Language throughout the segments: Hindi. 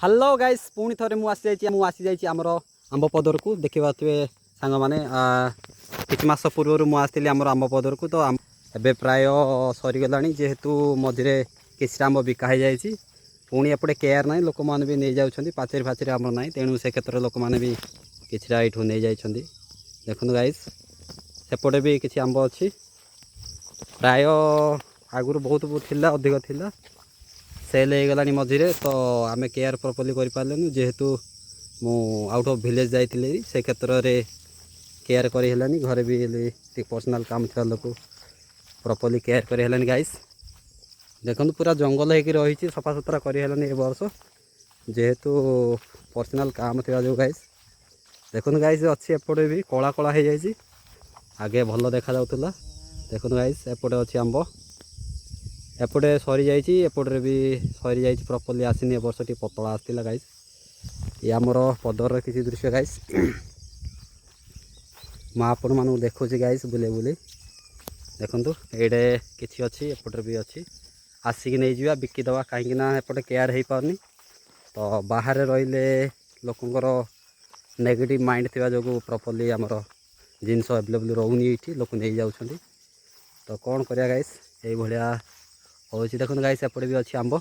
हेलो गाइस पुणी थे मुझे आमर आंब पदर को देखा थे सांग मैंने किछ मास पूर्व मुझे आमर आंब पदर को तो एबे प्राय सरीगला जेहेतु मझे किसी आंब बिका जाइए पुणी एपटे केयर ना लोक मैंने भी नहीं जाऊँच पाचेरी फाचेरी आमर ना तेणु से क्षेत्र में लोक मैंने भी किसी यू नहीं जाइए देखो गाइस सेपटे भी किसी आंब अच्छी प्राय आगुरी बहुत थिला अधिक थिला सेल हो गलानी मझे तो आम केयर प्रॉपर्ली कर पार्लुनु जेहेतु मु आउट ऑफ विलेज जाइए से क्षेत्र में केयर करी घरे भी पर्सनल काम था लोक प्रॉपर्ली केयर करी गाइस देखो पूरा जंगल होकर रही सफा सुतरा करी ए वर्ष जेहेतु पर्सनल काम था जो गाइस देखो गाइस अच्छी एपटे भी कला कला हो जाए आगे भल देखा जाऊला देखो गाइस एपटे अच्छी आंब एपटे सरी जापटे भी सरी जा प्रॉपर्ली आसनी ए वर्ष टी पतला आसाला गाइस ये आमर पदर किसी दृश्य गाइस मुझे मानू देखुँ गाइस बुले बुले देखु ये किसी अच्छी एपटे भी अच्छी आसिक नहीं जावा बिकिदवा कहीं एपटे केयर हो पारनी तो बाहर रही लोकंर नेगेटिव माइंड थी जो प्रॉपर्ली आमर जिनस एवेलेबल रोनी ये लोक नहीं जाऊँ तो कौन करिया गाइस ये भाया हो देखो गाइस एपटे भी अच्छी आंब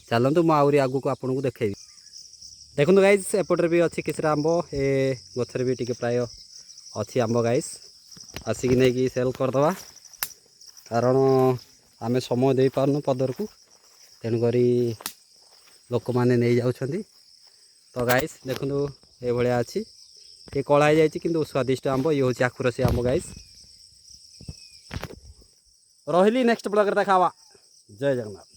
चलतु मुझे आगू को आपको देखी देखो गाइस एपटे भी अच्छी किसी आंब ए गचर भी टी प्राय अच्छी आंब गाइस आसिक नहीं सेल करदे कारण आम समय दे पारनु पदर को तेणुक लोक मैंने नहीं जाऊँ तो गाइस देखो ये भाया अच्छी ये कला हो जाए स्वादिष्ट आंब ये हूँ आखुरसी आंब गाइस रही नेक्स्ट ब्लॉग देखा जय जगन्नाथ।